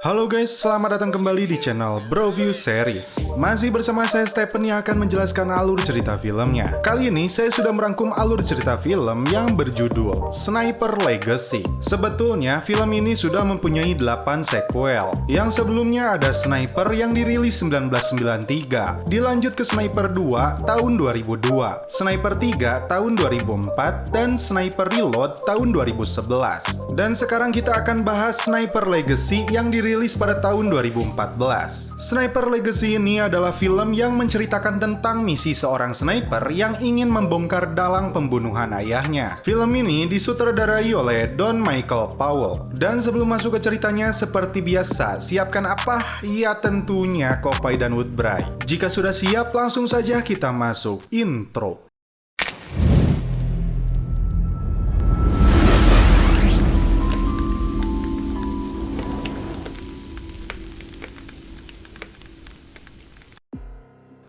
Halo guys, selamat datang kembali di channel Broview Series. Masih bersama saya Stephen yang akan menjelaskan alur cerita filmnya. Kali ini saya sudah merangkum alur cerita film yang berjudul Sniper Legacy. Sebetulnya film ini sudah mempunyai 8 sequel. Yang sebelumnya ada Sniper yang dirilis 1993, dilanjut ke Sniper 2 tahun 2002, Sniper 3 tahun 2004, dan Sniper Reload tahun 2011. Dan sekarang kita akan bahas Sniper Legacy yang dirilis pada tahun 2014. Sniper Legacy ini adalah film yang menceritakan tentang misi seorang sniper yang ingin membongkar dalang pembunuhan ayahnya. Film ini disutradarai oleh Don Michael Powell. Dan sebelum masuk ke ceritanya, seperti biasa, siapkan apa? Ya tentunya Kopai dan Woodbray. Jika sudah siap, langsung saja kita masuk intro.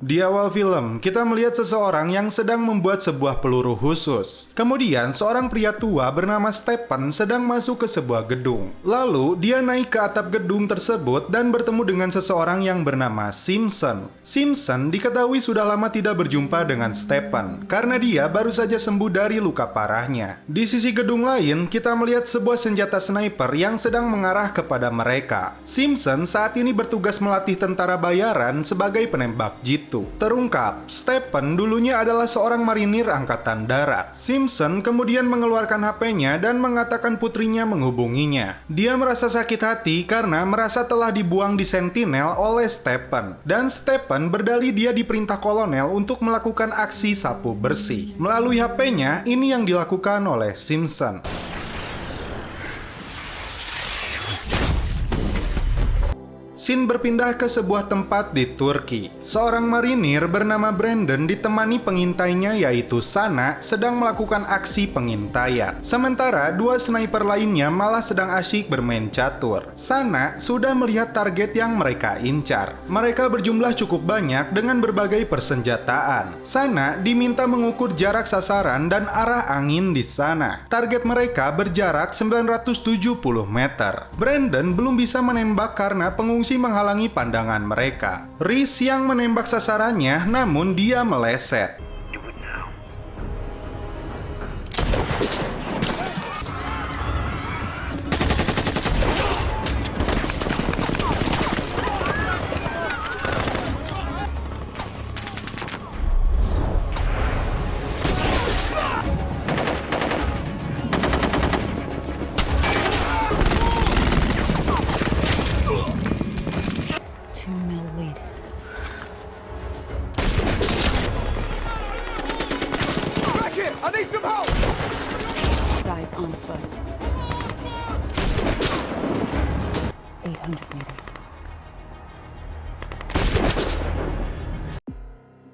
Di awal film, kita melihat seseorang yang sedang membuat sebuah peluru khusus. Kemudian, seorang pria tua bernama Stephen sedang masuk ke sebuah gedung. Lalu, dia naik ke atap gedung tersebut dan bertemu dengan seseorang yang bernama Simpson. Simpson diketahui sudah lama tidak berjumpa dengan Stephen, karena dia baru saja sembuh dari luka parahnya. Di sisi gedung lain, kita melihat sebuah senjata sniper yang sedang mengarah kepada mereka. Simpson saat ini bertugas melatih tentara bayaran sebagai penembak jitu. Terungkap, Stephen dulunya adalah seorang marinir angkatan darat. Simpson kemudian mengeluarkan HP-nya dan mengatakan putrinya menghubunginya. Dia merasa sakit hati karena merasa telah dibuang di Sentinel oleh Stephen. Dan Stephen berdalih dia diperintah kolonel untuk melakukan aksi sapu bersih. Melalui HP-nya, ini yang dilakukan oleh Simpson. Scene berpindah ke sebuah tempat di Turki. Seorang marinir bernama Brandon ditemani pengintainya yaitu Sana sedang melakukan aksi pengintaian. Sementara dua sniper lainnya malah sedang asyik bermain catur. Sana sudah melihat target yang mereka incar. Mereka berjumlah cukup banyak dengan berbagai persenjataan. Sana diminta mengukur jarak sasaran dan arah angin di sana. Target mereka berjarak 970 meter. Brandon belum bisa menembak karena pengungsi menghalangi pandangan mereka. Rhys yang menembak sasarannya, namun dia meleset. Guys on foot. 800 meters.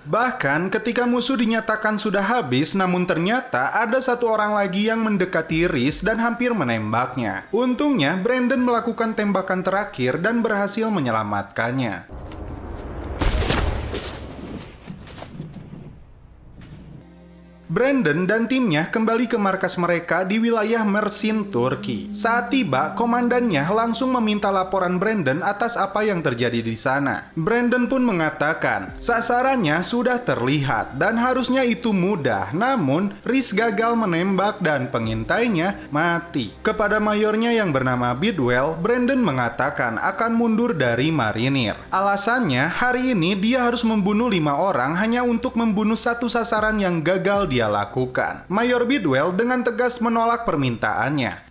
Bahkan ketika musuh dinyatakan sudah habis, namun ternyata ada satu orang lagi yang mendekati Rhys dan hampir menembaknya. Untungnya Brandon melakukan tembakan terakhir dan berhasil menyelamatkannya. Brandon dan timnya kembali ke markas mereka di wilayah Mersin, Turki. Saat tiba, komandannya langsung meminta laporan Brandon atas apa yang terjadi di sana. Brandon pun mengatakan, sasarannya sudah terlihat dan harusnya itu mudah, namun Rhys gagal menembak dan pengintainya mati. Kepada mayornya yang bernama Bidwell, Brandon mengatakan akan mundur dari marinir. Alasannya, hari ini dia harus membunuh 5 orang hanya untuk membunuh satu sasaran yang gagal dia lakukan. Mayor Bidwell dengan tegas menolak permintaannya.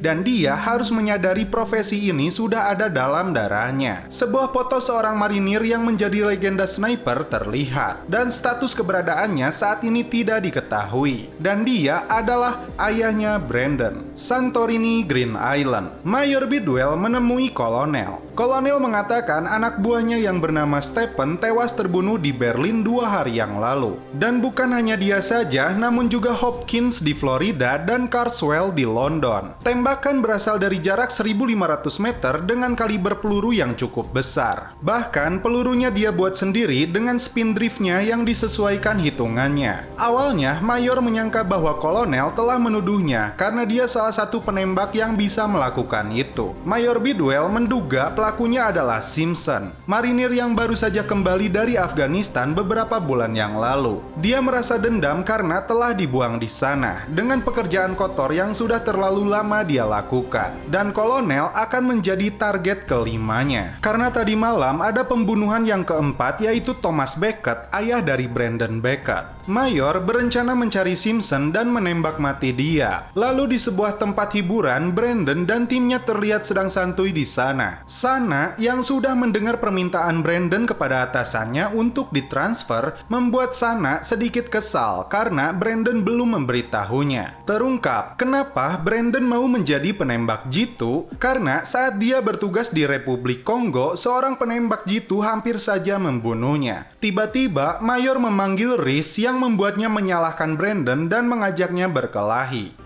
Dan dia harus menyadari profesi ini sudah ada dalam darahnya. Sebuah foto seorang marinir yang menjadi legenda sniper terlihat, dan status keberadaannya saat ini tidak diketahui. Dan dia adalah ayahnya Brandon, Santorini Green Island. Mayor Bidwell menemui kolonel. Kolonel mengatakan anak buahnya yang bernama Stephen tewas terbunuh di Berlin 2 hari yang lalu. Dan bukan hanya dia saja, namun juga Hopkins di Florida dan Carswell di London. Tembakan Tembakan berasal dari jarak 1.500 meter dengan kaliber peluru yang cukup besar. Bahkan pelurunya dia buat sendiri dengan spin driftnya yang disesuaikan hitungannya. Awalnya, Mayor menyangka bahwa kolonel telah menuduhnya karena dia salah satu penembak yang bisa melakukan itu. Mayor Bidwell menduga pelakunya adalah Simpson, marinir yang baru saja kembali dari Afghanistan beberapa bulan yang lalu. Dia merasa dendam karena telah dibuang di sana dengan pekerjaan kotor yang sudah terlalu lama dia lakukan. Dan kolonel akan menjadi target kelimanya. Karena tadi malam ada pembunuhan yang keempat, yaitu Thomas Beckett, ayah dari Brandon Beckett. Mayor berencana mencari Simpson dan menembak mati dia. Lalu di sebuah tempat hiburan, Brandon dan timnya terlihat sedang santuy di sana. Sana yang sudah mendengar permintaan Brandon kepada atasannya untuk ditransfer, membuat Sana sedikit kesal karena Brandon belum memberitahunya. Terungkap kenapa Brandon mau menjadi penembak jitu, karena saat dia bertugas di Republik Kongo, seorang penembak jitu hampir saja membunuhnya. Tiba-tiba Mayor memanggil Reese yang membuatnya menyalahkan Brandon dan mengajaknya berkelahi.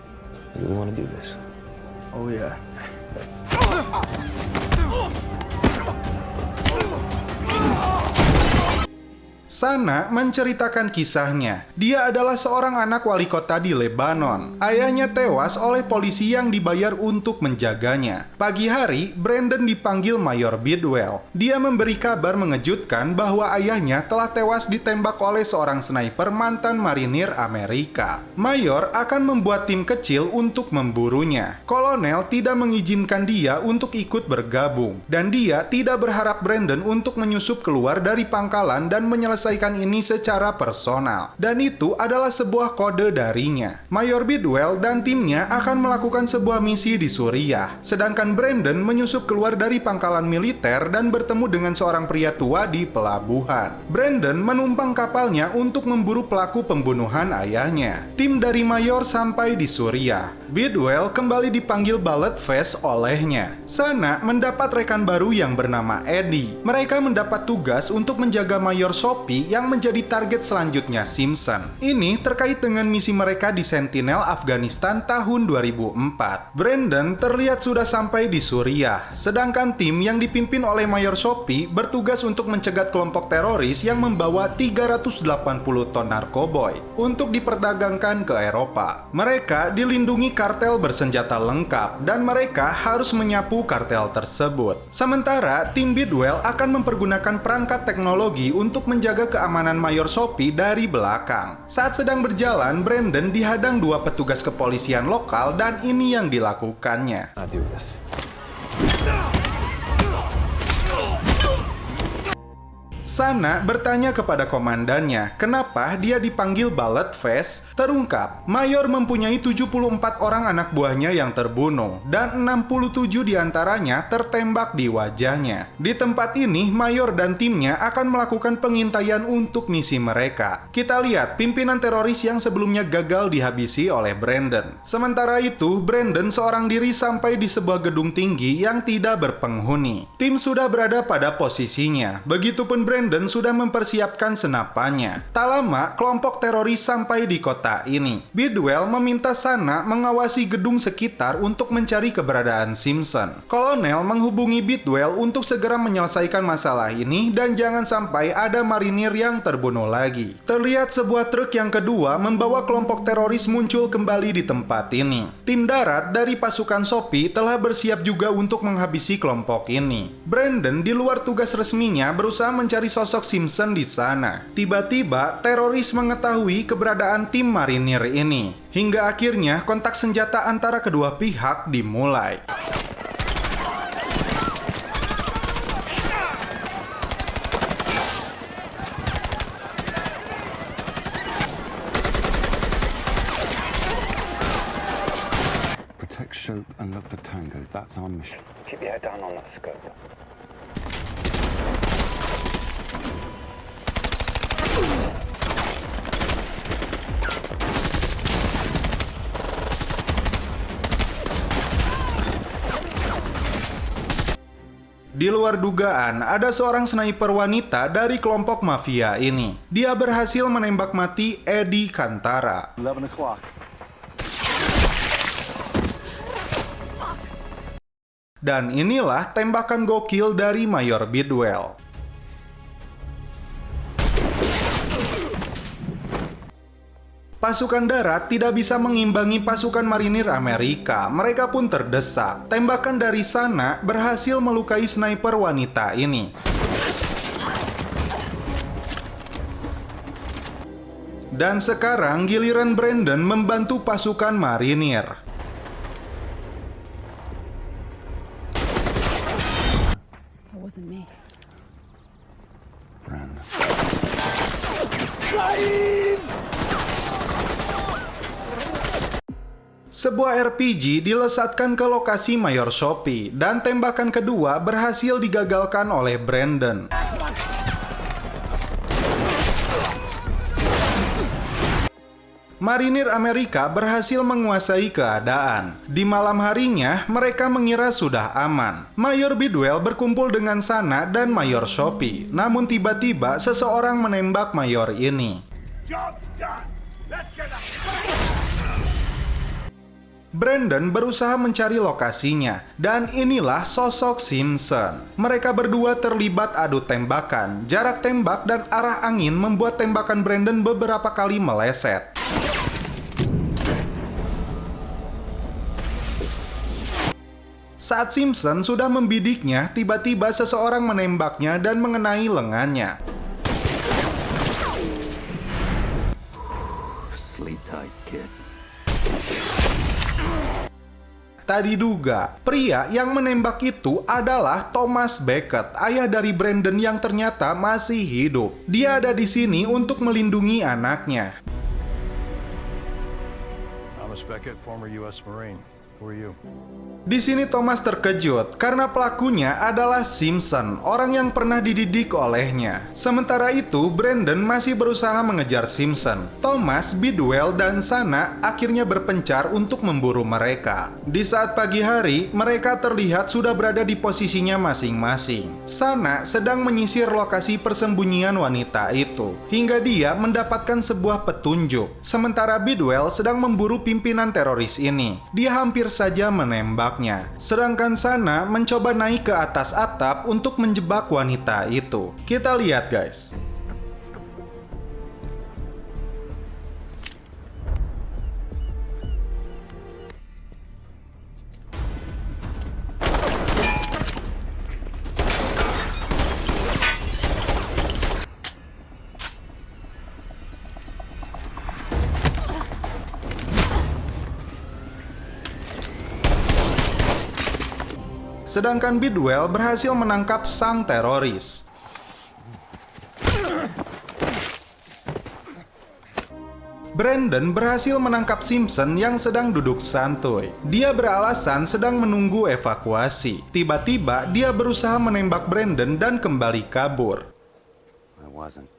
You really want to do this? Oh yeah. Sana menceritakan kisahnya. Dia adalah seorang anak wali kota di Lebanon. Ayahnya tewas oleh polisi yang dibayar untuk menjaganya. Pagi hari, Brandon dipanggil Mayor Bidwell. Dia memberi kabar mengejutkan bahwa ayahnya telah tewas ditembak oleh seorang sniper mantan marinir Amerika. Mayor akan membuat tim kecil untuk memburunya. Kolonel tidak mengizinkan dia untuk ikut bergabung. Dan dia tidak berharap Brandon untuk menyusup keluar dari pangkalan dan menyelesaikan ini secara personal, dan itu adalah sebuah kode darinya. Mayor Bidwell dan timnya akan melakukan sebuah misi di Suriah, sedangkan Brandon menyusup keluar dari pangkalan militer dan bertemu dengan seorang pria tua di pelabuhan. Brandon menumpang kapalnya untuk memburu pelaku pembunuhan ayahnya. Tim dari Mayor sampai di Suriah. Bidwell kembali dipanggil Bullet Face olehnya. Sana mendapat rekan baru yang bernama Eddie. Mereka mendapat tugas untuk menjaga Mayor Sophie yang menjadi target selanjutnya Simpson. Ini terkait dengan misi mereka di Sentinel Afghanistan tahun 2004. Brandon terlihat sudah sampai di Suriah, sedangkan tim yang dipimpin oleh Mayor Sophie bertugas untuk mencegat kelompok teroris yang membawa 380 ton narkoboy untuk diperdagangkan ke Eropa. Mereka dilindungi kartel bersenjata lengkap dan mereka harus menyapu kartel tersebut. Sementara tim Bidwell akan mempergunakan perangkat teknologi untuk menjaga keamanan Mayor Sophie dari belakang. Saat sedang berjalan, Brandon dihadang dua petugas kepolisian lokal dan ini yang dilakukannya. I do this. Sana bertanya kepada komandannya kenapa dia dipanggil Bullet Face. Terungkap, Mayor mempunyai 74 orang anak buahnya yang terbunuh dan 67 diantaranya tertembak di wajahnya. Di tempat ini, Mayor dan timnya akan melakukan pengintaian untuk misi mereka. Kita lihat pimpinan teroris yang sebelumnya gagal dihabisi oleh Brandon. Sementara itu, Brandon seorang diri sampai di sebuah gedung tinggi yang tidak berpenghuni. Tim sudah berada pada posisinya. Begitupun Brandon sudah mempersiapkan senapannya. Tak lama, kelompok teroris sampai di kota ini. Bidwell meminta Sana mengawasi gedung sekitar untuk mencari keberadaan Simpson. Kolonel menghubungi Bidwell untuk segera menyelesaikan masalah ini dan jangan sampai ada marinir yang terbunuh lagi. Terlihat sebuah truk yang kedua membawa kelompok teroris muncul kembali di tempat ini. Tim darat dari pasukan Sophie telah bersiap juga untuk menghabisi kelompok ini. Brandon di luar tugas resminya berusaha mencari sosok Simpson di sana. Tiba-tiba, teroris mengetahui keberadaan tim marinir ini. Hingga akhirnya kontak senjata antara kedua pihak dimulai. Protect Shope and look for Tango. That's our mission. Keep your head down on that scope. Di luar dugaan, ada seorang sniper wanita dari kelompok mafia ini. Dia berhasil menembak mati Eddie Kantara. 11 o'clock. Dan inilah tembakan gokil dari Mayor Bidwell. Pasukan darat tidak bisa mengimbangi pasukan marinir Amerika. Mereka pun terdesak. Tembakan dari sana berhasil melukai sniper wanita ini. Dan sekarang giliran Brandon membantu pasukan marinir. That wasn't me. Ran. Sebuah RPG dilesatkan ke lokasi Mayor Sophie dan tembakan kedua berhasil digagalkan oleh Brandon. Marinir Amerika berhasil menguasai keadaan. Di malam harinya, mereka mengira sudah aman. Mayor Bidwell berkumpul dengan Sana dan Mayor Sophie. Namun tiba-tiba seseorang menembak Mayor ini. Brandon berusaha mencari lokasinya, dan inilah sosok Simpson. Mereka berdua terlibat adu tembakan. Jarak tembak dan arah angin membuat tembakan Brandon beberapa kali meleset. Saat Simpson sudah membidiknya, tiba-tiba seseorang menembaknya dan mengenai lengannya. Sleep tight, kid. Tak diduga, pria yang menembak itu adalah Thomas Beckett, ayah dari Brandon yang ternyata masih hidup. Dia ada di sini untuk melindungi anaknya. Thomas Beckett, former U.S. Marine. Who are you? Di sini Thomas terkejut karena pelakunya adalah Simpson, orang yang pernah dididik olehnya. Sementara itu, Brandon masih berusaha mengejar Simpson. Thomas, Bidwell, dan Sana akhirnya berpencar untuk memburu mereka. Di saat pagi hari, mereka terlihat sudah berada di posisinya masing-masing. Sana sedang menyisir lokasi persembunyian wanita itu, hingga dia mendapatkan sebuah petunjuk. Sementara Bidwell sedang memburu pimpinan teroris ini. Dia hampir saja menembaknya. Sedangkan Sana mencoba naik ke atas atap untuk menjebak wanita itu. Kita lihat, guys. Sedangkan Bidwell berhasil menangkap sang teroris. Brandon berhasil menangkap Simpson yang sedang duduk santuy. Dia beralasan sedang menunggu evakuasi. Tiba-tiba dia berusaha menembak Brandon dan kembali kabur. I wasn't.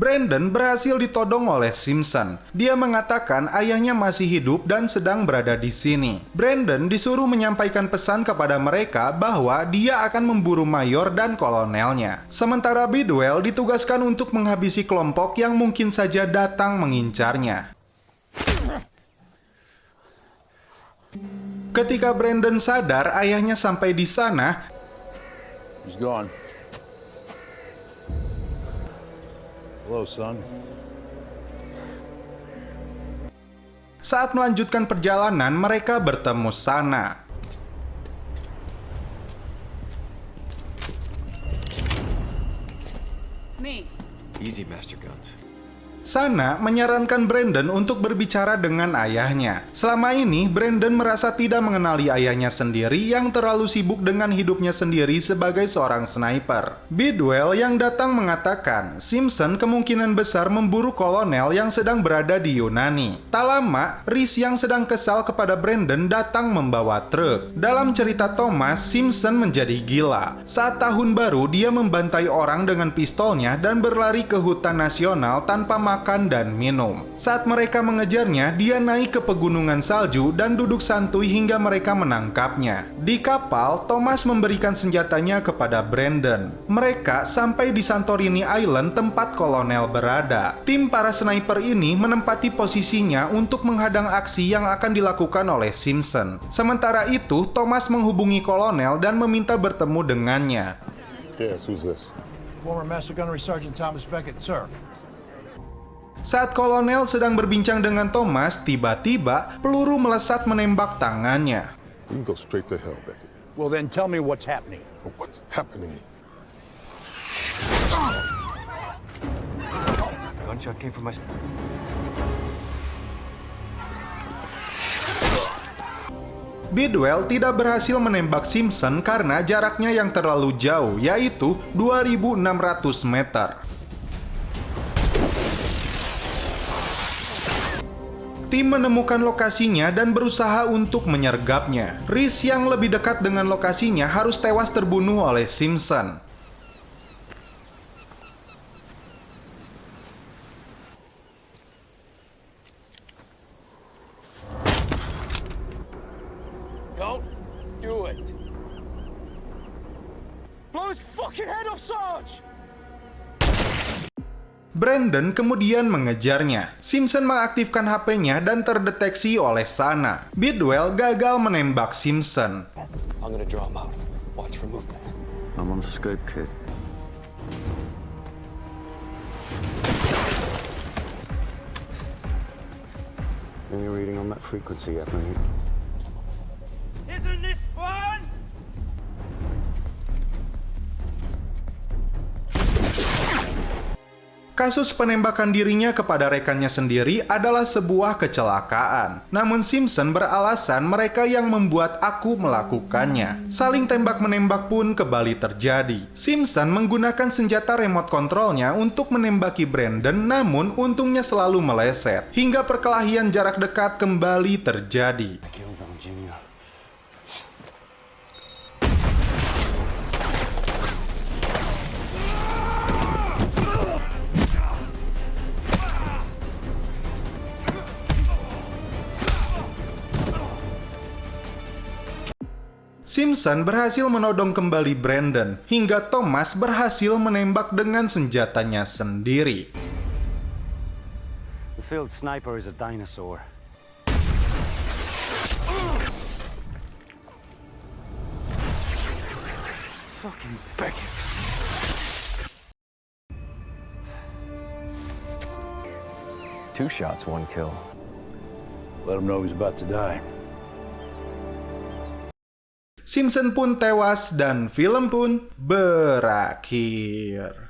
Brandon berhasil ditodong oleh Simpson. Dia mengatakan ayahnya masih hidup dan sedang berada di sini. Brandon disuruh menyampaikan pesan kepada mereka bahwa dia akan memburu mayor dan kolonelnya. Sementara Bidwell ditugaskan untuk menghabisi kelompok yang mungkin saja datang mengincarnya. Ketika Brandon sadar ayahnya sampai di sana, He's gone. Hello, son. saat melanjutkan perjalanan mereka bertemu Sana. It's me. Easy, Master Guns. Sana menyarankan Brandon untuk berbicara dengan ayahnya. Selama ini, Brandon merasa tidak mengenali ayahnya sendiri yang terlalu sibuk dengan hidupnya sendiri sebagai seorang sniper. Bidwell yang datang mengatakan, Simpson kemungkinan besar memburu kolonel yang sedang berada di Yunani. Tak lama, Rhys yang sedang kesal kepada Brandon datang membawa truk. Dalam cerita Thomas, Simpson menjadi gila. Saat tahun baru, dia membantai orang dengan pistolnya dan berlari ke hutan nasional tanpa makan makan dan minum. Saat mereka mengejarnya, dia naik ke pegunungan salju dan duduk santuy hingga mereka menangkapnya. Di kapal, Thomas memberikan senjatanya kepada Brandon. Mereka sampai di Santorini Island tempat kolonel berada. Tim para sniper ini menempati posisinya untuk menghadang aksi yang akan dilakukan oleh Simpson. Sementara itu, Thomas menghubungi kolonel dan meminta bertemu dengannya. Yes, who's this? Former Master Gunnery Sergeant Thomas Beckett, sir. Saat kolonel sedang berbincang dengan Thomas, tiba-tiba peluru melesat menembak tangannya. You can go straight to hell, Becky. Well, then tell me what's happening. What's happening? Gunshot came from my... Bidwell tidak berhasil menembak Simpson karena jaraknya yang terlalu jauh, yaitu 2.600 meter. Tim menemukan lokasinya dan berusaha untuk menyergapnya. Reese yang lebih dekat dengan lokasinya harus tewas terbunuh oleh Simpson. Don't do it. Blow his fucking head off, Sarge! Brandon kemudian mengejarnya. Simpson mengaktifkan HP-nya dan terdeteksi oleh Sana. Bidwell gagal menembak Simpson. I'm gonna draw him out. Watch for movement. I'm on scope, kid. Any reading on that frequency yet, mate? Isn't this fun? Kasus penembakan dirinya kepada rekannya sendiri adalah sebuah kecelakaan. Namun Simpson beralasan mereka yang membuat aku melakukannya. Saling tembak-menembak pun kembali terjadi. Simpson menggunakan senjata remote controlnya untuk menembaki Brandon, namun untungnya selalu meleset. Hingga perkelahian jarak dekat kembali terjadi. Killzone Junior. Simpson berhasil menodong kembali Brandon, hingga Thomas berhasil menembak dengan senjatanya sendiri. The field sniper is a dinosaur. Fucking Beckett. Two shots, one kill. Let him know he's about to die. Simpson pun tewas dan film pun berakhir.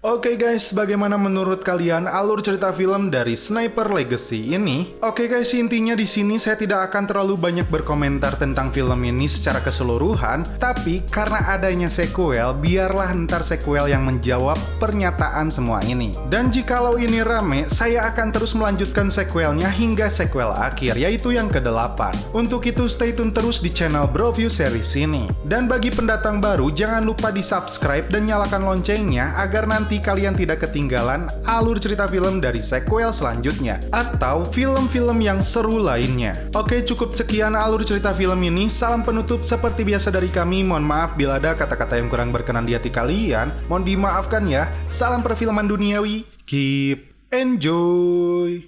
Oke guys, bagaimana menurut kalian alur cerita film dari Sniper Legacy ini? Oke guys, intinya di sini saya tidak akan terlalu banyak berkomentar tentang film ini secara keseluruhan, tapi karena adanya sequel, biarlah ntar sequel yang menjawab pernyataan semua ini. Dan jikalau ini rame, saya akan terus melanjutkan sequelnya hingga sequel akhir, yaitu yang ke-8. Untuk itu stay tune terus di channel Broview Series ini. Dan bagi pendatang baru, jangan lupa di-subscribe dan nyalakan loncengnya agar nanti kalian tidak ketinggalan alur cerita film dari sequel selanjutnya atau film-film yang seru lainnya. Oke, cukup sekian alur cerita film ini. Salam penutup seperti biasa dari kami. Mohon maaf bila ada kata-kata yang kurang berkenan di hati kalian. Mohon dimaafkan ya. Salam perfilman duniawi. Keep enjoy.